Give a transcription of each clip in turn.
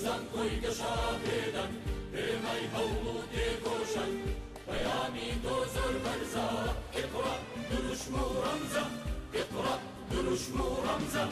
زەنقۆی گەشابێدەن پێمەی هەوڵ و تێکۆشن بەیانی تۆ زۆر بەرزە ئیقرا دروشم و ڕەمزە ئیقرا دروشم و ڕەمزە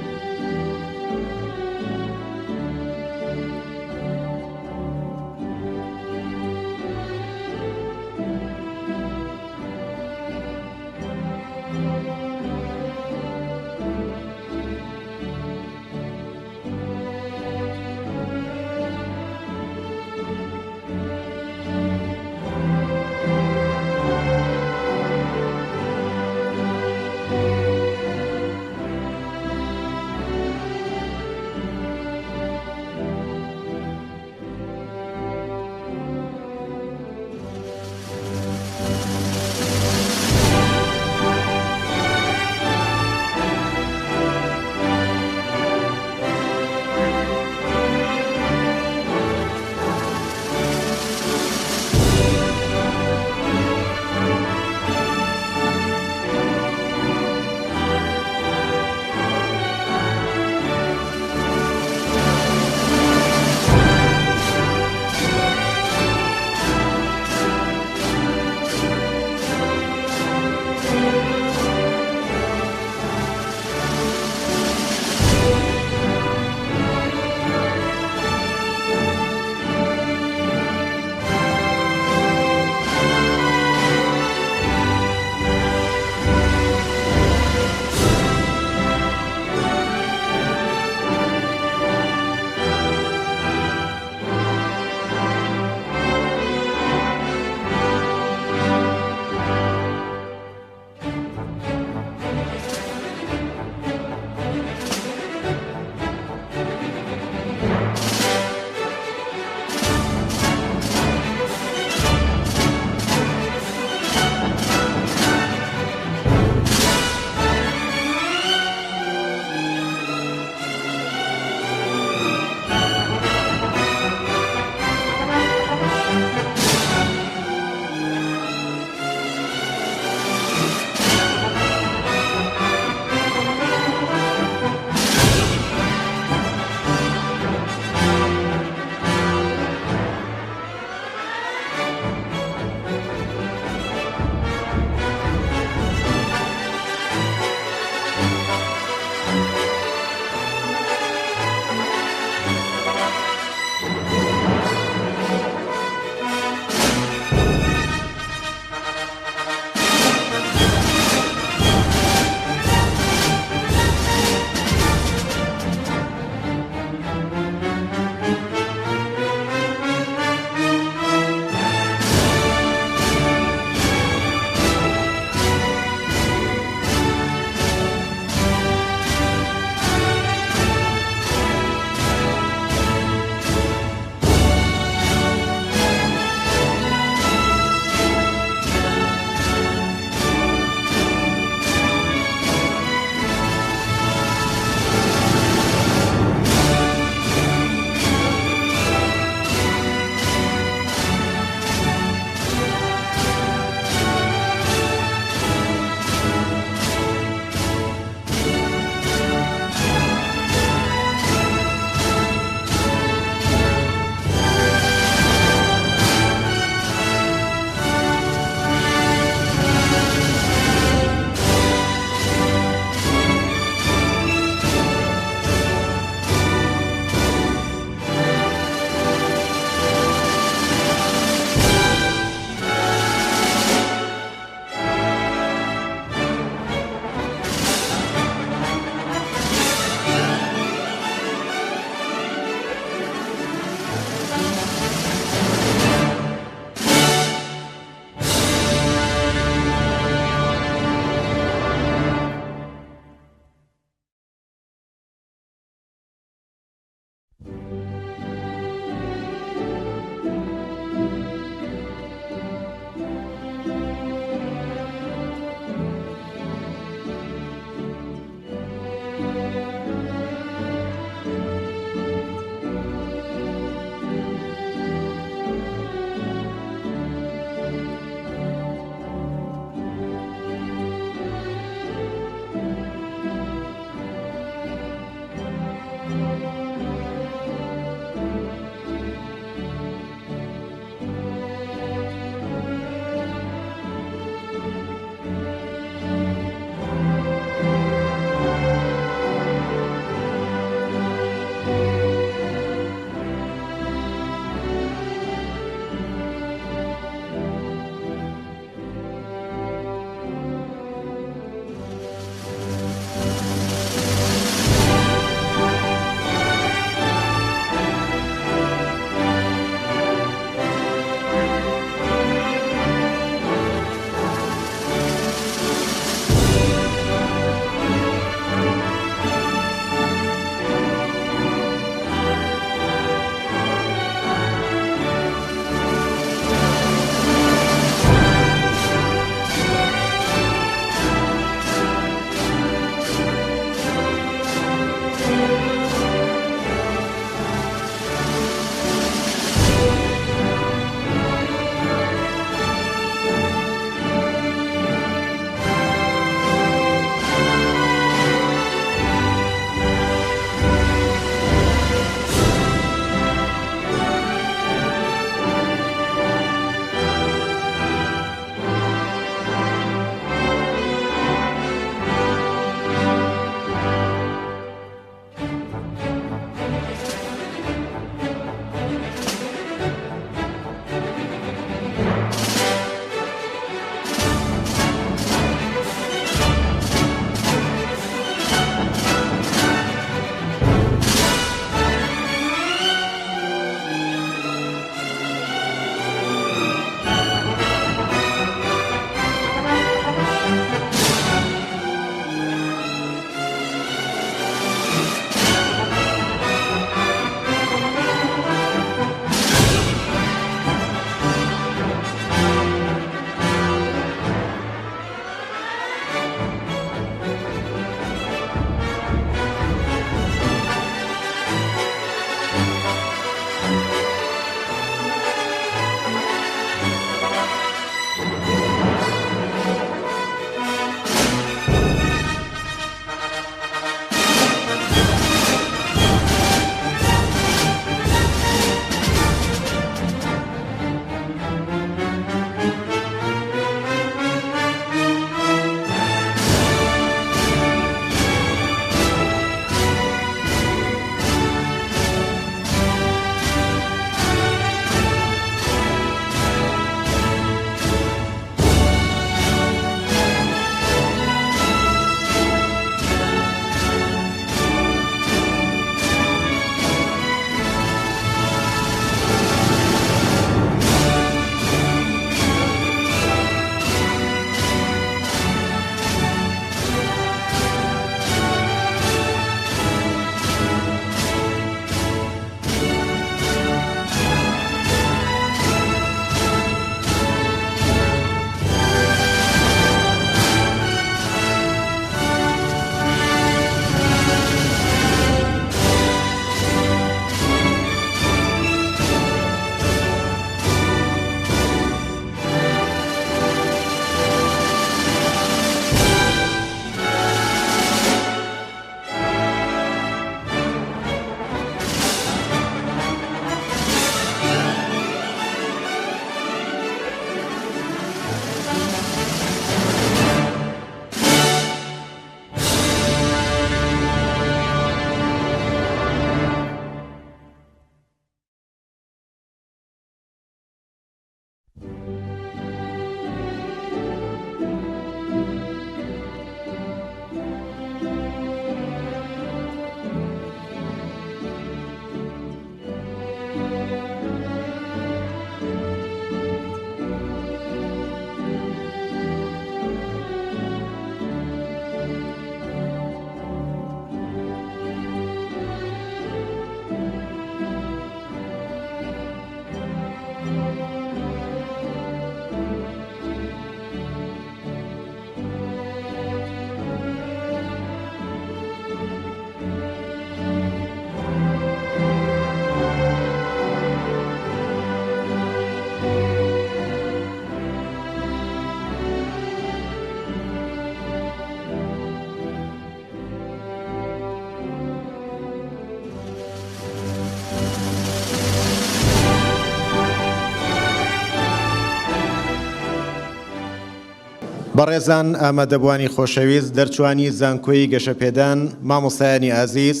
بەڕێزان ئامادەبوانی خۆشەویست دەرچوانی زانکۆی گەشەپێدان مامۆستایانی ئازیز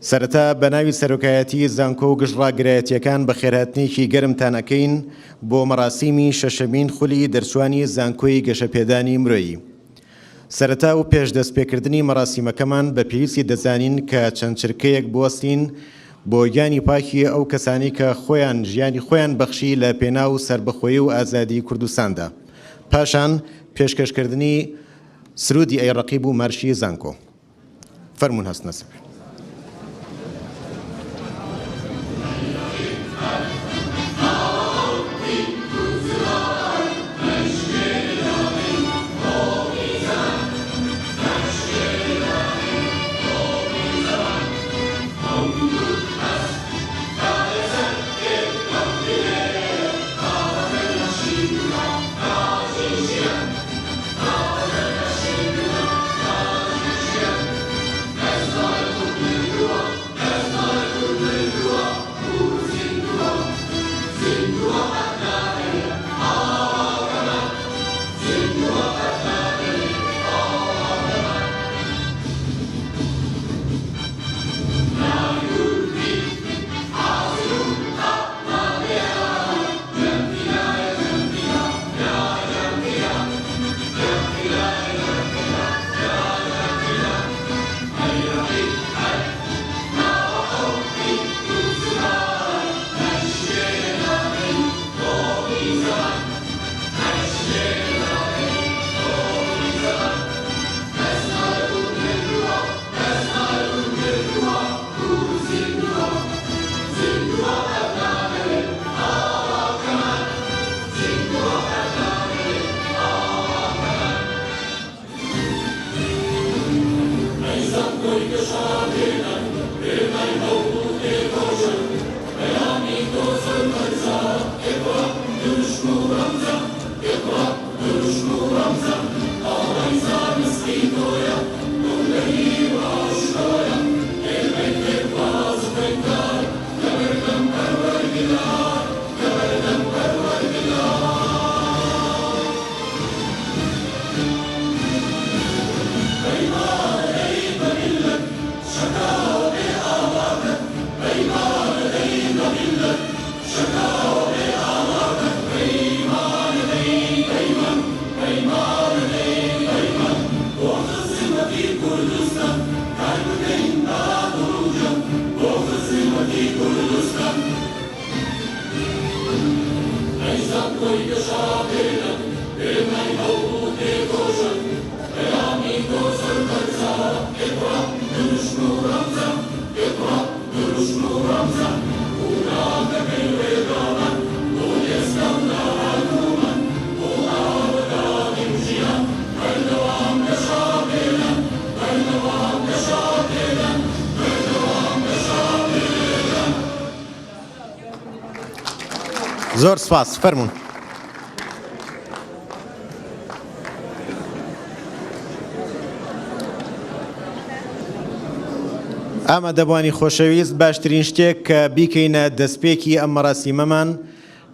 سەرەتا بە ناوی سەرۆکایەتی زانکۆ و گشتڕاگرایەتیەکان بە خێرهاتنێکی گەرمتان ئەکەین بۆ مەراسیمی شەشەمین خولی دەرچوانی زانکۆی گەشەپێدانی مرۆیی. سەرەتا و پێش دەستپێکردنی مەراسیمەکەمان بە پێویستی دەزانین کە چەند چرکەیەک بوەستین بۆ گیانی پاکی ئەو کەسانی کە خۆیان ژیانی خۆیان بەخشی لە پێناو سربەخۆیی و ئازادی کوردستاندا. پاشان پێشکەشکردنی سرودی ئەی ڕەقیب و مارشی زانکۆ. فەرموون هەست نەسب. زۆر سپاس. فەرموون. ئامادەبوانی خۆشەویست باشترین شتێک کە بیکەینە دەستپێکی ئەم مەراسیمەمان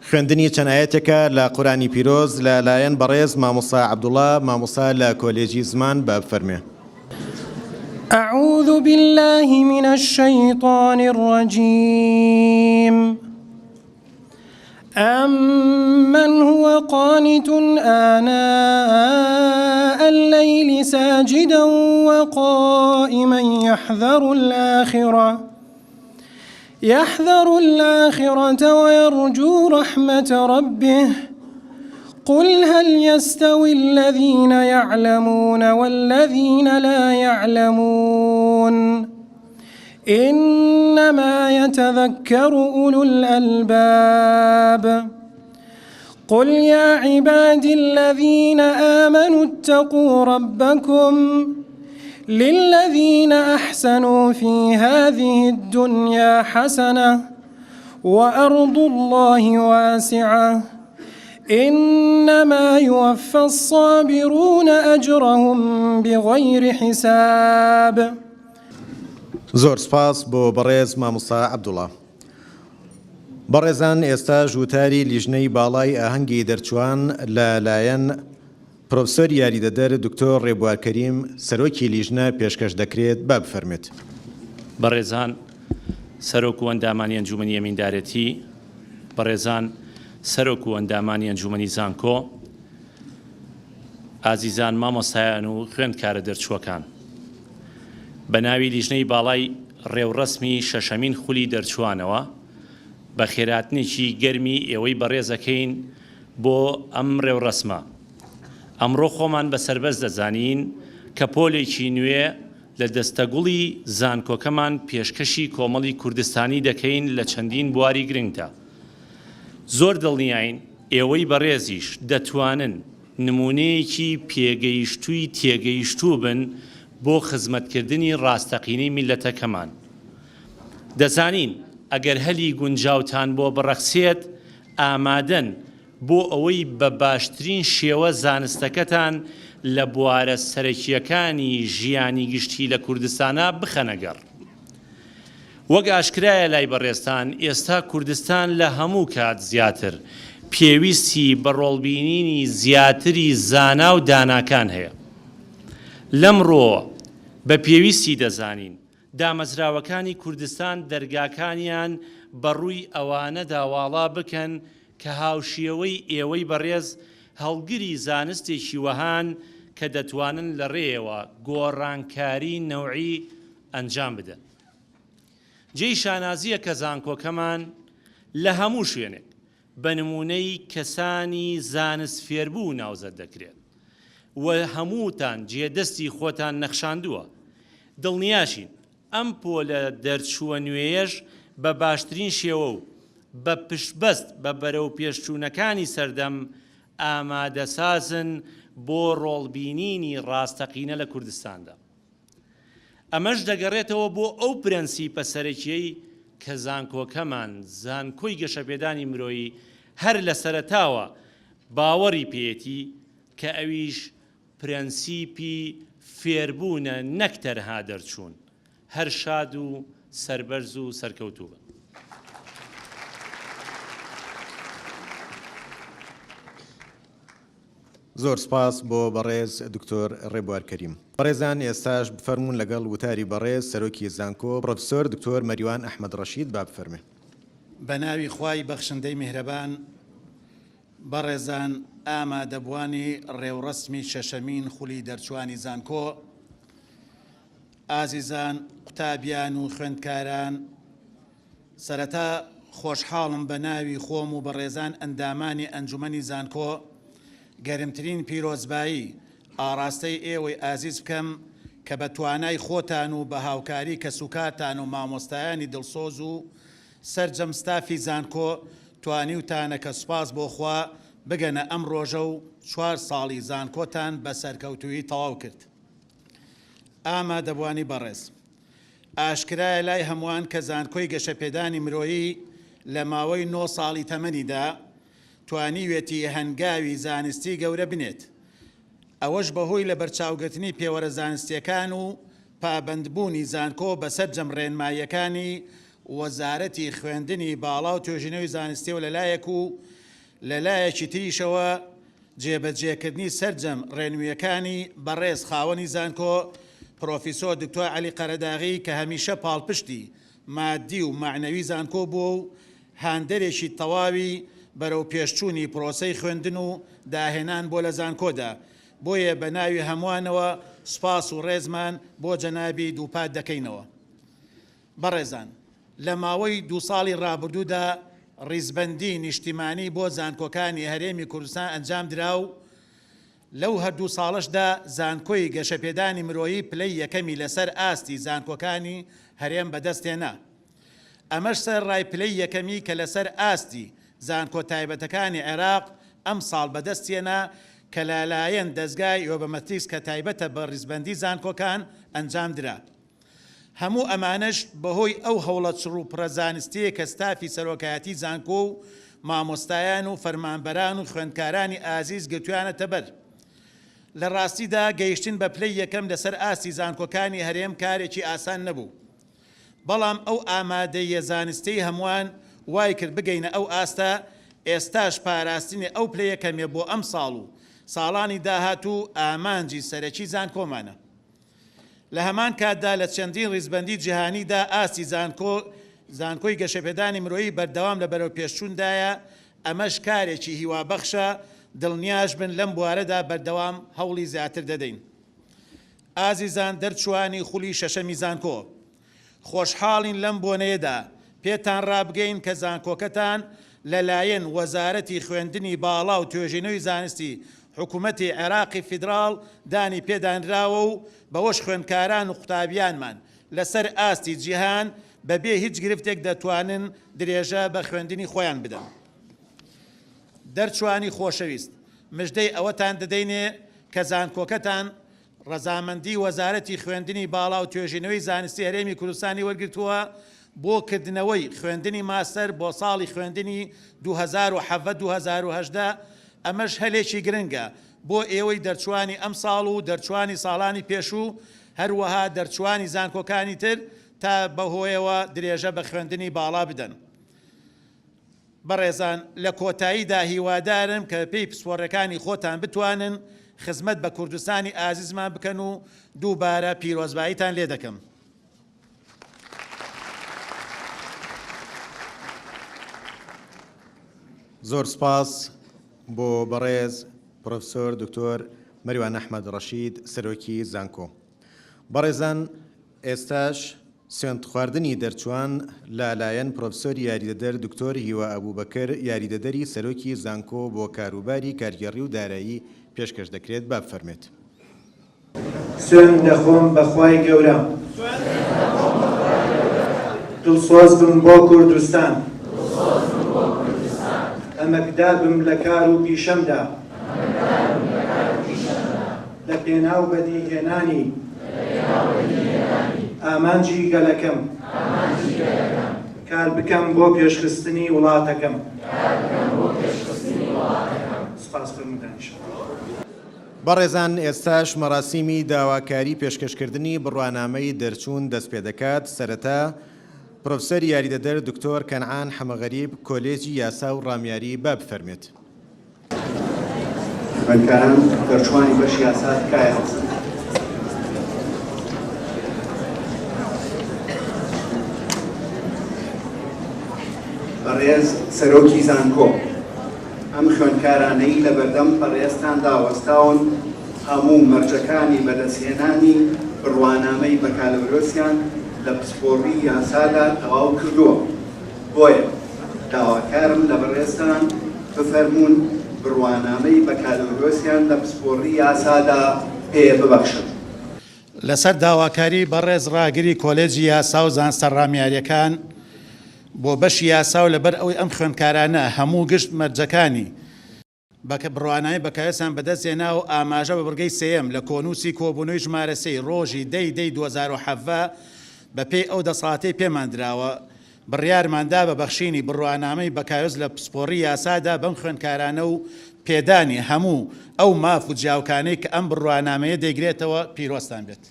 خوێندنی چەند ئایەتێکە لە قورئانی پیرۆز لەلایەن بەڕێز مامۆستا عەبدوڵڵا مامۆستا لە کۆلێجی زمان بە بفەرمێ. أعوذ بالله من الشيطان الرجيم أمن هو قانت آناء الليل ساجدا وقائما يحذر الآخرة ويرجو رحمة ربه قل هل يستوي الذين يعلمون والذين لا يعلمون إنما يتذكر أولو الألباب قل يا عبادي الذين آمنوا اتقوا ربكم للذين أحسنوا في هذه الدنيا حسنة وأرض الله واسعة إنما يوفى الصابرون أجرهم بغير حساب. زۆر سپاس بۆ بەڕێز مامۆستا عەبدوڵڵا. بەڕێزان ئێستا ژووتاری لیژنەی باڵای ئاهەنگی دەرچوان لەلایەن پرۆفسۆر یاریدەدەر دکتۆر ڕێبوارکەریم سەرۆکی لیژنە پێشکەش دەکرێت با بفەرمێت. بەڕێزان سەرۆک و ئەندامانی ئەنجومەنی ئەمیندارەتی، بەڕێزان سەرۆک و ئەندامانی ئەنجومەنی زانکۆ، ئازیزان مامۆستایان و خوێندکارە دەرچووەکان، بە ناوی لیژنەی باڵای ڕێوڕەسمی شەشەمین خولی دەرچوانەوە بە خێراتنێکی گەرمی ئێوەی بەڕێزەکەین بۆ ئەم ڕێوڕەسمە. ئەمڕۆ خۆمان بەسەربەست دەزانین کە پۆلێکی نوێ لە دەستەگوڵی زانکۆکەمان پێشکەشی کۆمەڵی کوردستانی دەکەین لە چەندین بواری گرنگدا. زۆر دڵنیاین ئێوەی بەڕێزیش دەتوانن نمونەیەکی پێگەیشتووی تێگەیشتوو بن بۆ خزمەتکردنی ڕاستەقینەی میلەتەکەمان. دەزانین ئەگەر هەلی گونجاوتان بۆ بڕەخسێت ئامادەن بۆ ئەوەی بە باشترین شێوە زانستەکەتان لە بوارە سەرەکیەکانی ژیانی گشتی لە کوردستانە بخەنەگەڕ. وەک ئاشکرایە لای بەڕێستان ئێستا کوردستان لە هەموو کات زیاتر پێویستی بە ڕۆڵبینینی زیاتری زانا و داناکان هەیە. لەمڕۆ بە پێویستی دەزانین دامەزراوەکانی کوردستان دەرگاکانیان بەڕووی ئەوانە داواڵا بکەن کە هاوشێوەی ئێوەی بەڕێز هەڵگری زانستێکی وەهان کە دەتوانن لە ڕێەوە گۆڕانکاری نەوعی ئەنجام بدەن. جێی شانازیە کە زانکۆکەمان لە هەموو شوێنێک بە نمونەی کەسانی زانست فێربوو ناوزەت دەکرێت و هەمووتان جێدەستی خۆتان نەخشاندووە. دڵنیاشین ئەم پۆلە دەرچووە نوێیەش بە باشترین شێوە و بە پشتبەست بە بەرەو پێشچوونەکانی سەردەم ئامادەسازن بۆ ڕۆڵبینینی ڕاستەقینە لە کوردستاندا. ئەمەش دەگەڕێتەوە بۆ ئەو پرەنسیپە سەرەکیەی کە زانکۆکەمان زانکۆی گەشەپێدانی مرۆیی هەر لە سەرەتاوە باوەڕی پێێتی کە ئەویش پرەنسیپی فێربوونە نەک تەنها دەرچوون. هەر شاد و سەربەرز و سەرکەوتوو بن. زۆر سپاس بۆ بەڕێز دکتۆر ڕێبوارکەریم. بەڕێزان ئێستاش بفەرمونون لەگەڵ وتاری بەڕێز سەرۆکی زانکۆ پرۆفسۆر دکتۆر مەریوان ئەحمەد ڕەشید با بفەرمێ. بە ناوی خوای بەخشندەی میهرەبان، بەڕێزان ئامادەبوانی ڕێوڕەسمی شەشەمین خولی دەرچوانی زانکۆ، ئازیزان قوتابیان و خوێندکاران، سەرەتا خۆشحاڵم بە ناوی خۆم و بەڕێزان ئەندامانی ئەنجومەنی زانکۆ گەرمترین پیرۆزبایی ئاراستەی ئێوەی ئازیز بکەم کە بە توانای خۆتان و بە هاوکاری کە سوکاتان و مامۆستایانی دڵسۆز و سەرجەم ستافی زانکۆ توانیوتانە کە سوپاس بۆ خوا بگەنە ئەم ڕۆژە و 4 ساڵی زانکۆتان بە سەرکەوتووی تەواو کرد. ئامادەبوانی بەڕێز، ئاشکرایە لای هەمووان کە زانکۆی گەشەپێدانی مرۆیی لە ماوەی 9 ساڵی تەمەنیدا توانیوێتی هەنگاوی زانستی گەورە بنێت. ئەوەش بەهۆی لە بەرچاوگرتنی پێوەرە زانستیەکان و پابەندبوونی زانکۆ بەسەر جەم ڕێنماییەکانی وەزارەتی خوێندنی باڵا و توێژینەوەی زانستی و لەلایەک و لەلایەکی تریشەوە جێبەجێکردنی سەرجەم ڕێنویەکانی بەڕێز خاوەنی زانکۆ پرۆفیسۆر دکتۆر عەلی قەرەداغی کە هەمیشە پاڵپشتی مادی و معنەوی زانکۆ بووە و هاندەرێکی تەواوی بەرەو پێشچوونی پرۆسەی خوێندن و داهێنان بۆ لە زانکۆدا. بۆیە بە ناوی هەمووانەوە سوپاس و ڕێزمان بۆ جەنابی دووپات دەکەینەوە. بەڕێزان، لە ماوەی 2 ساڵی ڕابردوودا ڕیزبەندی نیشتیمانی بۆ زانکۆکانی هەرێمی کوردستان ئەنجام درا و لەو هەردوو ساڵشدا زانکۆی گەشەپێدانی مرۆیی پلەی یەکەمی لەسەر ئاستی زانکۆکانی هەرێم بەدەستێنا. ئەمەش سەر ڕای پلەی یەکەمی کە لەسەر ئاستی زانکۆ تایبەتەکانی عێراق ئەم ساڵ بەدەستێنا کە لالایەن دەستگای ئۆبەمەتریکس کە تایبەتە بە ڕیزبەندی زانکۆکان ئەنجام درا. هەموو ئەمانش بەهۆی ئەو هەوڵە چڕوپڕە زانستیە کە ستافی سەرۆکایەتی زانکۆ و مامۆستایان و فەرمانبەران و خوێندکارانی ئازیز گرتویانەتە بەر. لە ڕاستیدا گەیشتن بە پلەی یەکەم لەسەر ئاستی زانکۆکانی هەرێم کارێکی ئاسان نەبوو. بەڵام ئەو ئامادەیە زانستی هەمووان وای کرد بگەینە ئەو ئاستە ئێستاش پاراستنی ئەو پلەی یەکەمێ بۆ ئەم ساڵ و ساڵانی داهاتوو ئامانجی سەرەکی زانکۆمانە. لە هەمان کاتدا لە چەندین ڕیزبەندی جیهانیدا ئاستی زانکۆی گەشەپێدانی مرۆیی بەردەوام لە بەرەو پێشچووندایە. ئەمەش کارێکی هیوابەخشە، دڵنیاش بن لەم بوارەدا بەردەوام هەوڵی زیاتر دەدەین. ئازیزان دەرچوانی خولی شەشەمی زانکۆ، خۆشحاڵین لەم بۆنەیەدا پێتان ڕابگەین کە زانکۆکەتان لەلایەن وەزارەتی خوێندنی باڵا و توێژینەوەی زانستی حکوومەتی عێراقی فیدراڵ دانی پێدانراوە و بەوەش خوێندکاران و قوتابیانمان لەسەر ئاستی جیهان بەبێ هیچ گرفتێک دەتوانن درێژە بە خوێندنی خۆیان بدەن. دەرچوانی خۆشەویست، مژدەی ئەوەتان دەدەینێ کە زانکۆکەتان ڕەزامەندی وەزارەتی خوێندنی باڵا و توێژینەوەی زانستی هەرێمی کوردستانی وەرگرتووە بۆ کردنەوەی خوێندنی ماستەر بۆ ساڵی خوێندنی 2017-2018. ئەمەش هەلێکی گرنگە بۆ ئێوەی دەرچوانی ئەم ساڵ و دەرچوانی ساڵانی پێشوو، هەروەها دەرچوانی زانکۆکانی تر تا بەهۆیەوە درێژە بە خوێندنی باڵا بدەن. بەڕێزان، لە کۆتاییدا هیوادارم کە پێی پسپۆڕەکانی خۆتان بتوانن خزمەت بە کوردستانی ئازیزمان بکەن و دووبارە پیرۆزباییتان لێ دەکەم. زۆر سپاس بۆ بەڕێز پرۆفسۆر دکتۆر مەریوان ئەحمەد ڕەشید سەرۆکی زانکۆ. بەڕێزان، ئێستاش سوێند خواردنی دەرچوان لەلایەن پرۆفسۆری یاریدەدەر دکتۆر هیوا ئەبوبەکر یاریدەدەری سەرۆکی زانکۆ بۆ کاروباری کارگەڕی و دارایی پێشکەش دەکرێت. با بفەرمێت. سوێن دەخۆم بەخوای گەورە، دڵسۆز بم بۆ کوردستان، ئەمەکدار بم لە کار و پیشەمدا، لە پێناو بەدیهێنانی ئامانجی گەلەکەم، کار بکەم بۆ پێشخستنی وڵاتەکەم. سپاس فرمودانیشم. بەڕێزان، ئێستاش مەراسیمی داواکاری پێشکەشکردنی بڕوانامەی دەرچوون دەست پێ دەکات. سەرەتا پرۆفسەر یاریدەدەر دکتۆر کەنعان حەمەغەریب کۆلێجی یاسا و ڕامیاری با بفەرمێت. خوێندکاران دەرچوانی بەشی یاسا تکایە هەڵسن. بەڕێز سەرۆکی زانکۆ، ئەم خوێندکارانەی لە بەردەم پەڕێزتان داوەستاون هەموو مەرجەکانی بەدەستهێنانی بڕوانامەی بەکالەورۆسیان لە پسپۆڕی یاسادا تەواو کردووە. بۆیە داواکارم لە بەڕێزتان بفەرمونون بڕوانامەی بەکالەورۆسیان لە پسپۆڕی یاسادا پێ ببەخشن. لەسەر داواکاری بەڕێز ڕاگری کۆلێجی یاسا و زانستە ڕامیاریەکان بۆ بەشی یاسا و لەبەر ئەوەی ئەم خوێندکارانە هەموو گشت مەرجەکانی بڕوانایی بەکارێسان بەدەستێنا و ئاماژە بە بڕگەی سێەم لە کۆنووسی کۆبوونەوەی ژمارە 3 ڕۆژی 10/2017 بەپێی ئەو دەسەڵاتەی پێماندراوە بڕیارماندا بە بەخشینی بڕوانامەی بەکارێز لە پسپۆڕی یاسادا بەم خوێندکارانە و پێدانی هەموو ئەو ماف و جیاوکانەی کە ئەم بڕوانامەیە دەیگرێتەوە پیرۆستان بێت.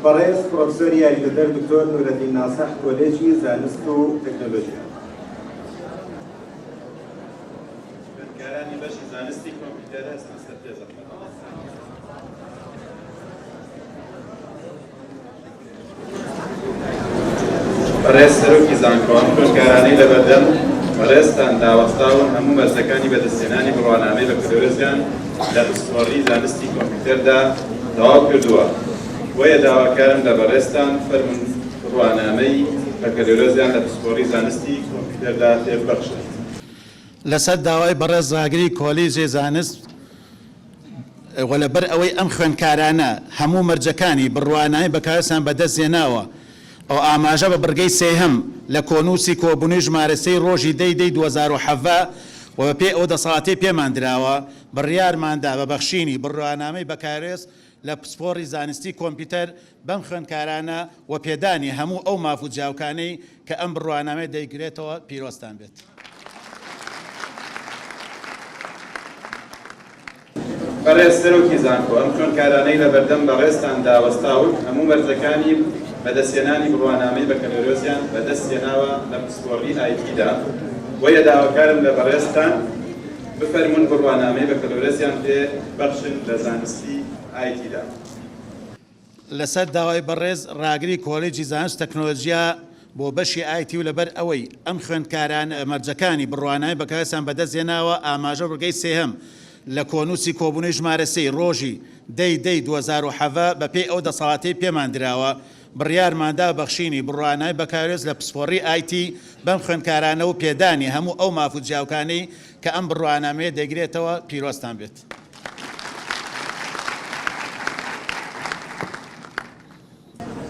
بەڕێز پرۆفسۆر یاریدەدەر دکتۆر نورەدین ناسەح کۆلێجی زانست و تەکنۆلۆژیا، خوێندکارانی بەشی زانستی کۆمپیوتەر هەستن سەر پێزەخمەت. بەڕێز سەرۆکی زانکۆ، ئەم خوێندکارانەی لە بەردەم بەڕێزتان داوەستاون هەموو مەرجەکانی بەدەستهێنانی بڕوانامەی بەکالەورۆسیان لە پسپۆڕی زانستی کۆمپیوتەردا تەواو کردووە. وەیە داواکارم لە بەڕێزتان فەرمون بڕوانامەی بەکالەورۆسیان لە پسپۆڕی زانستی کۆمپیوتەردا پێ ببەخشن. لەسەر داوای بەڕێز ڕاگری کۆلێجی زانست لەبەر ئەوەی ئەم خوێندکارانە هەموو مەرجەکانی بڕوانایی بەکارێسان بەدەستهێناوە ئەو ئاماژە بە بڕگەی سێهەم لە کۆنووسی کۆبوونەوەی ژمارە 3 ڕۆژی 10/2017 و بەپێی ئەو دەسەڵاتەی پێماندراوە بڕیارماندا بە بەخشینی بڕوانامەی بەکارێز لە پسپۆڕی زانستی کۆمپیوتەر بەم خوێندکارانە و پێدانی هەموو ئەو ماف و جیاوکانەی کە ئەم بڕوانامەی دەیگرێتەوە پیرۆستان بێت. بەڕێز سەرۆکی زانکۆ، ئەم خوێندکارانەی لە بەردەم بەڕێزتان داوەستاون هەموو مەرجەکانی بەدەستێنانی بڕوانامەی بە کەلۆرۆزیان بەدەستێناوە لە پسپۆڕی ئایتیدا وەیە داواکارم لە بەڕێزتان بفەرمون بڕوانامەی بە کەلۆرۆزیان پێ بەخشن لە زانستی ئایتیدا. لەسەر داوای بەڕێز ڕاگری کۆلێجی زانست تەکنۆلۆژیا بۆ بەشی ئایتی و لەبەر ئەوەی ئەم خوێندکاران مەرجەکانی بڕوانای بەکارستان بەدەستێناوە ئاماژە ڕگەی سێهەم لە کۆنووسی کۆبوونەوەی ژمارە 3 ڕۆژی 2007 بەپێی ئەو دەسەڵاتی پێمان درراوە بڕیارماندا بەخشینی بڕوانای بەکارێز لە پسپۆڕی ئایتی بەم خوێندکارانە و پێدانی هەموو ئەو مافوت جیاوکانەی کە ئەم بڕوانامەیە دەگرێتەوە پیرۆستان بێت.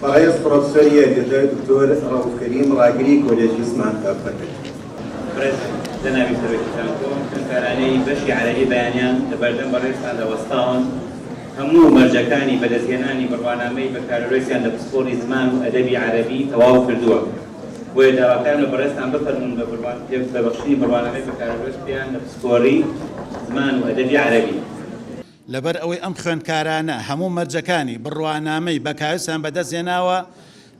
بەڕێز پرۆفسەر یەکگرتووە دکتۆر ڕەوفکەریم ڕاگری کۆلێجی زمان تاپەکەت. جنابی سەرۆکیتان بۆ خوێندکارانەی بەشی عەرەبی بەیانیان لە بەردەم بەڕێزتان دەوەستاون هەموو مەرجەکانی بەدەستهێنانی بڕوانامەی بەکارهێنانیان لە پسپۆڕی زمان و ئەدەبی عەرەبی تەواو کردووە. بۆیە داواکارم لە بەڕێزتان بفەرمون بە بەخشینی بڕوانامەی بەکارهێنان لە پسپۆڕی زمان و ئەدەبی عەرەبی. لەبەر ئەوەی ئەم خوێندکارانە هەموو مەرجەکانی بڕوانامەی بەکارستان بەدەستێناوە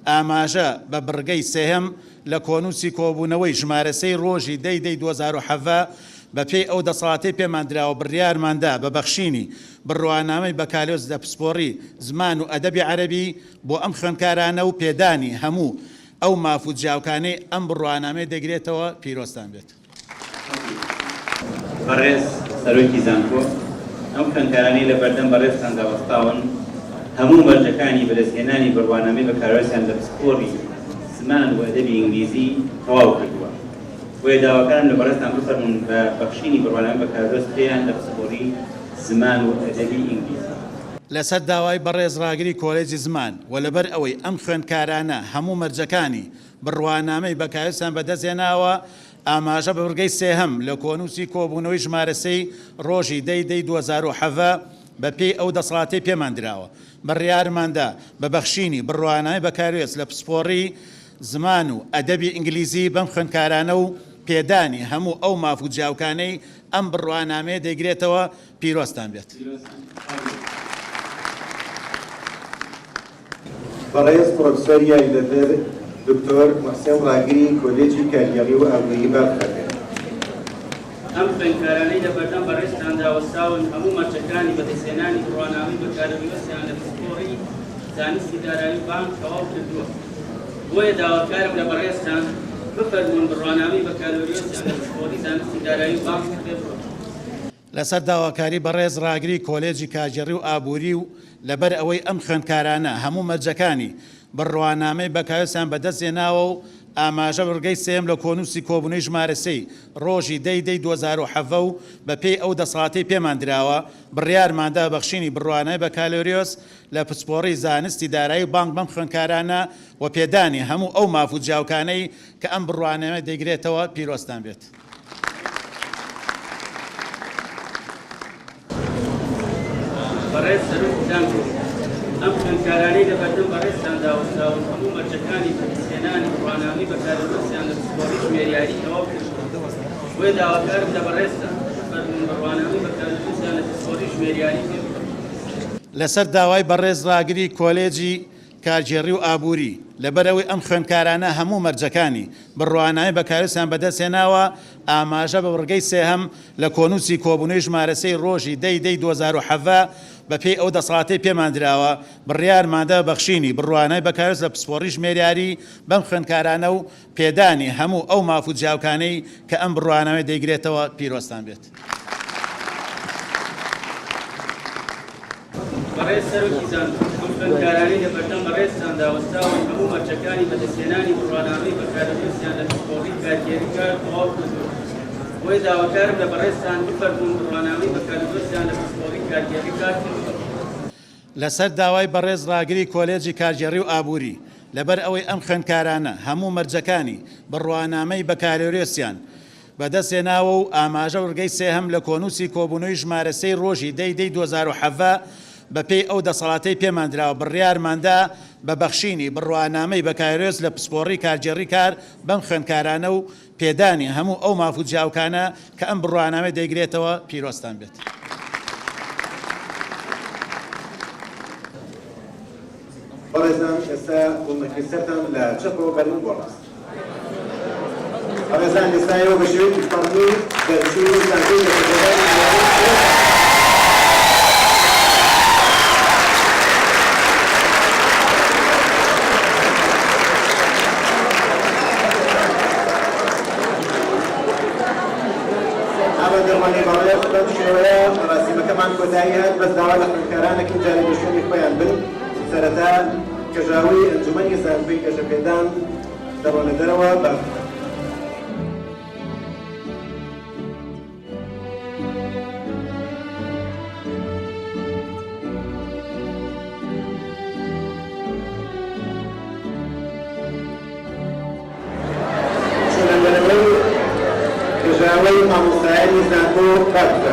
ئاماژە بە بڕگەی سێهەم لە کۆنووسی کۆبوونەوەی ژمارە 3 ڕۆژی 2007 بەپێی ئەو دەسەڵاتی پێماندراوە بڕیارماندا بە بەخشینی بڕوانامەی بەکارێز لە پسپۆڕی زمان و ئەدەبی عەرەبی بۆ ئەم خوێندکارانە و پێدانی هەموو ئەو مافوت جیاوکانەی ئەم بڕوانامەی دەگرێتەوە پیرۆستان بێت. بەڕێز سەرۆکی زانکۆ ئەم خوێندکارانەی لە بەردەم بەڕێزتان داوەستاون هەموو مەرجەکانی بەدەستهێنانی بڕوانامەی بەکارهێنان لە پسپۆڕی زمان و ئەدەبی ئینگلیزی تەواو کردووە. بۆیە داواکارم لە بەڕێزتان بفەرمون بە بەخشینی بڕوانامەی بەکارهێنان لە پسپۆڕی زمان و ئەدەبی ئینگلیزی. لەسەر داوای بەڕێز ڕاگری کۆلێجی زمان و لەبەر ئەوەی ئەم خوێندکارانە هەموو مەرجەکانی بڕوانامەی بەکارهێنان بەدەستهێناوە ئاماژە بە بڕگەی سێهەم لە کۆنووسی کۆبوونەوەی ژمارە 3 ڕۆژی 2007 بەپێی ئەو دەسەڵاتی پێماندراوە بڕیارماندا بە بەخشینی بڕوانای بەکارێز لە پسپۆڕی زمان و ئەدەبی ئینگلیزی بەم خوێندکارانە و پێدانی هەموو ئەو مافوت جیاوکانەی ئەم بڕوانامەیە دەیگرێتەوە پیرۆستان بێت. بەڕێز پرۆفسەر یەکگرتووە دکتۆر محسێن ڕاگری کۆلێجی کاریگەری و ئاگری بابخەکەت. ئەم خوێندکارانەی لە بەردەم بەڕێزتان داوەستاون هەموو مەرجەکانی بەدەستهێنانی بڕوانامەی بەکارهێنان لە پسپۆڕی زانستی دارایی بانک تەواو کردووە. بۆیە داواکارم لە بەڕێزتان بفەرمون بڕوانامەی بەکارهێنان لە پسپۆڕی زانستی دارایی بانک بێبڕۆ. لەسەر داواکاری بەڕێز ڕاگری کۆلێجی کاژێڕی و ئابووری و لەبەر ئەوەی ئەم خوێندکارانە هەموو مەرجەکانی بڕوانامەی بەکارهێنان بەدەستهێناوە و ئاماژە بڕگەی سێم لە کۆنووسی کۆبوونەوەی ژمارە 3 ڕۆژی 2007 و بەپێی ئەو دەسەڵاتی پێماندراوە بڕیارماندا بەخشینی بڕوانای بەکالۆریۆس لە پسپۆڕی زانستی دارایی و بانک بەم خوێندکارانە و پێدانی هەموو ئەو مافوت جیاوکانەی کە ئەم بڕوانامە دەیگرێتەوە پیرۆستان بێت. بەڕێز سەرۆکیتان ئەم خوێندکارانەی لە بەردەم بەڕێزتان داوەستاون هەموو مەرجەکانی بەدەستهێنانی بڕوانامەی بەکارهێنان لە پسپۆڕی ژمێریاری تەواو کردووە. بۆیە داواکارم لە بەڕێزتان بفەرمون بڕوانامەی بەکارهێنان لە پسپۆڕی ژمێریاری بێبڕۆ. لەسەر داوای بەڕێز ڕاگری کۆلێجی کارگێڕی و ئابووری لەبەرەوەی ئەم خوێندکارانە هەموو مەرجەکانی بڕوانامەی بەکارهێنان بەدەستهێناوە ئاماژە بە بڕگەی سێهەم لە کۆنووسی کۆبوونەوەی ژمارە 3 ڕۆژی 2007 بەپێی ئەو دەسەڵاتی پێماندراوە بڕیارماندا بەخشینی بڕوانای بەکارهێنان لە پسپۆڕی ژمێریاری بەم خوێندکارانە و پێدانی هەموو ئەو مافوت جیاوکانەی کە ئەم بڕوانامە دەیگرێتەوە پیرۆستان بێت. بەڕێز سەرۆکی زانکۆ ئەم خوێندکارانەی لە بەردەم بەڕێزتان داوەستاون هەموو مەرجەکانی بەدەستهێنانی بڕوانامەی بەکارهێنان لە پسپۆڕی کارگێری کار تەواو کردووە. بۆیە داواکارم لە بەڕێزتان بفەرمون بڕوانامەی بەکارهێنان لە پسپۆڕی کارگێری کار کردووە. لەسەر داوای بەڕێز ڕاگری کۆلێجی کارگێڕی و ئابووری لەبەر ئەوەی ئەم خوێندکارانە هەموو مەرجەکانی بڕوانامەی بەکارهێنان بەدەستهێناوە و ئاماژە وەرگەی سێهەم لە کۆنووسی کۆبوونەوەی ژمارە 3 ڕۆژی 2007 بەپێی ئەو دەسەڵاتی پێماندراوە بڕیارماندا بە بەخشینی بڕوانامەی بەکارهێنان لە پسپۆڕی کارگێڕی کار بەم خوێندکارانە و پێدانی هەموو ئەو مافوت جیاوکانە کە ئەم بڕوانامە دەیگرێتەوە پیرۆستان بێت. بەڕێزان ئێستا وڵمەکی سەرتان لە چەپەوە بەرن بۆ ڕاست بەڕێزان ئێستایەوە بە شێوەیەکی فەرمی دەرچوو زانکۆی گەشەپێدانی دەڕوانی بەڕێز بەم شێوەیە ڕاستیمەکەمان کۆتایی هات بەس داوا لە خوێندکارانێکی جارێ بە شوێنی خۆیان بن سەرەتا کەژاوی ئەنجومەنی زانکۆی گەشەپێدان دەڕۆنە دەرەوە بە کەژاوی مامۆستایانی زانکۆ بەردە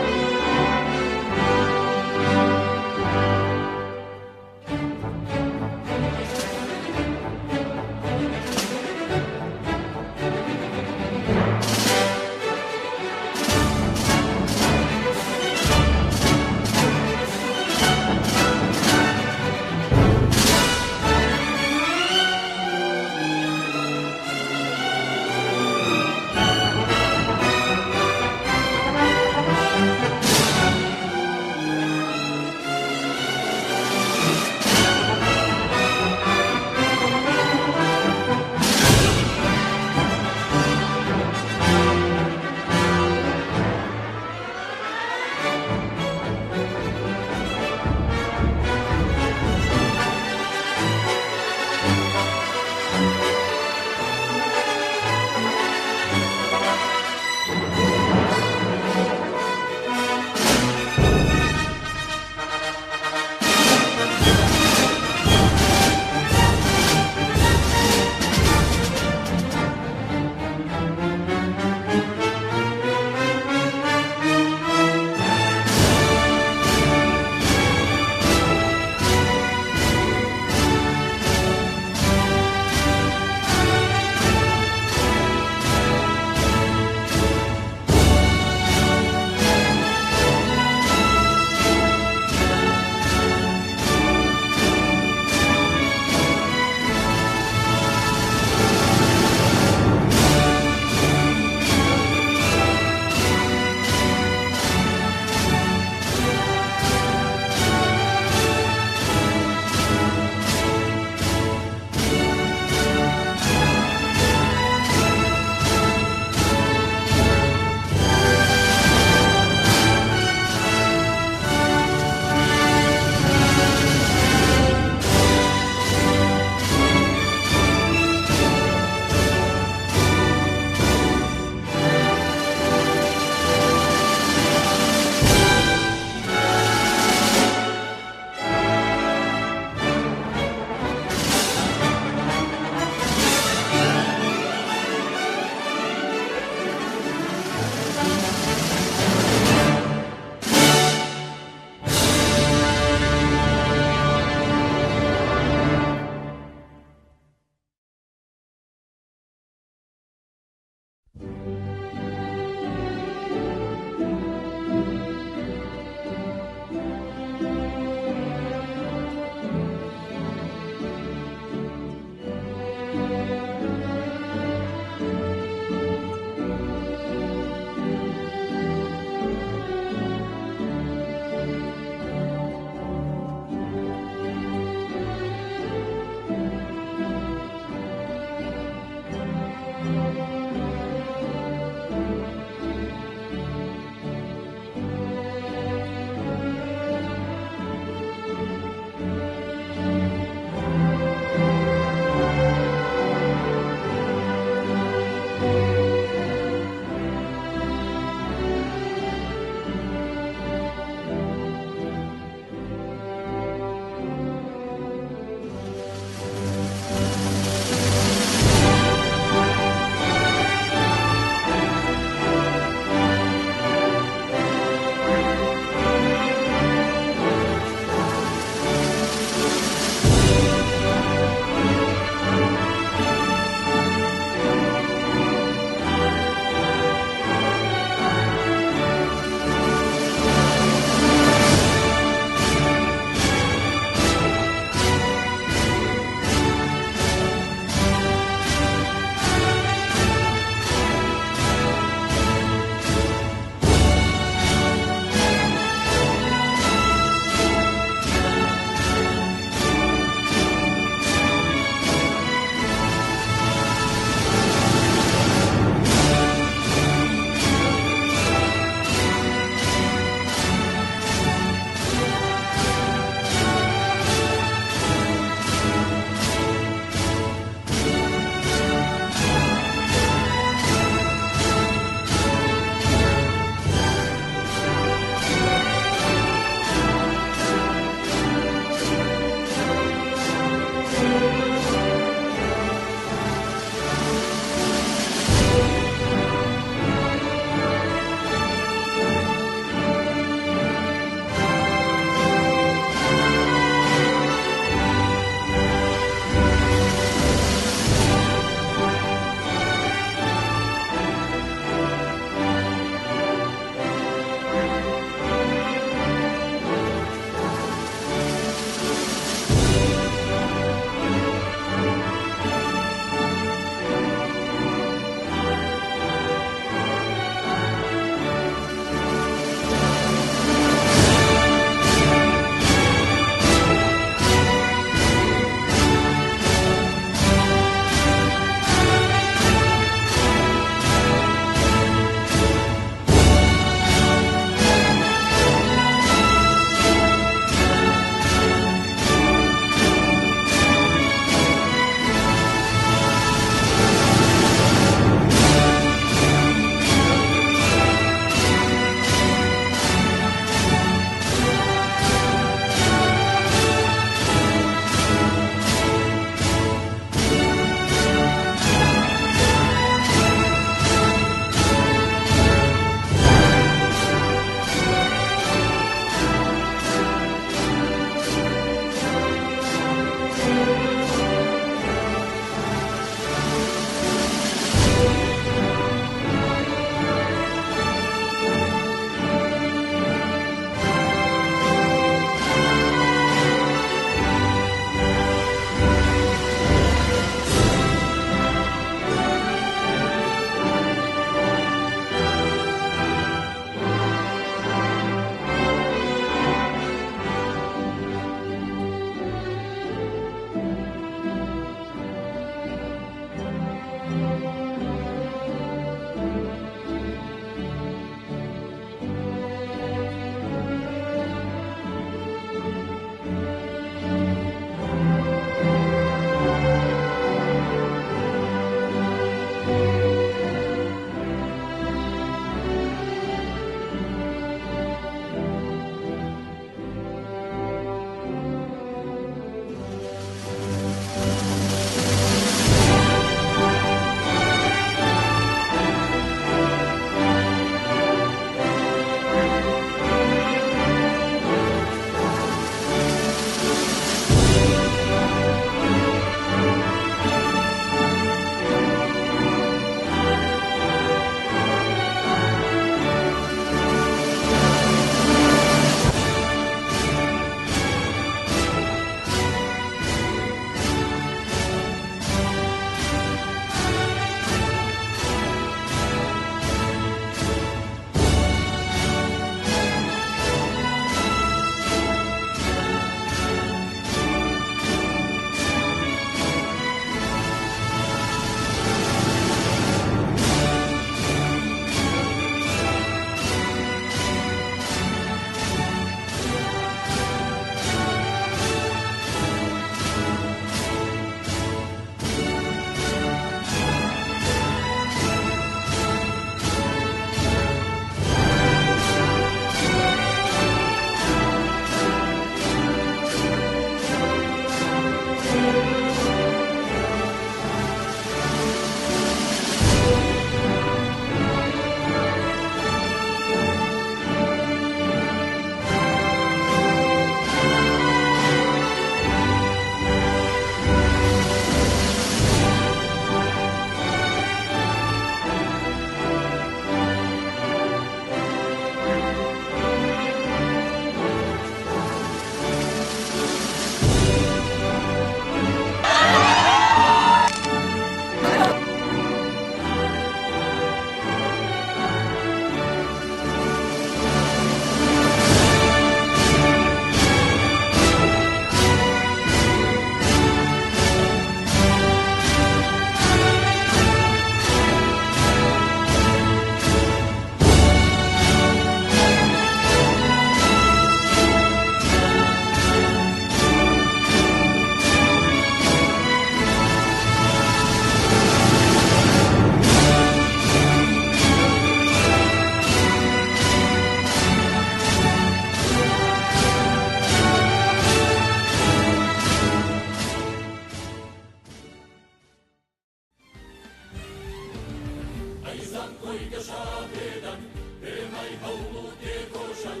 زانکۆی گەشا پێدەن پێمەی هەوڵ و تێکۆشن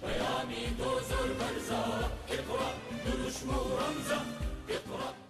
پەیامی تۆ زۆر بەرزە ئیقڕا دروشم و ڕەمزە ئیقڕا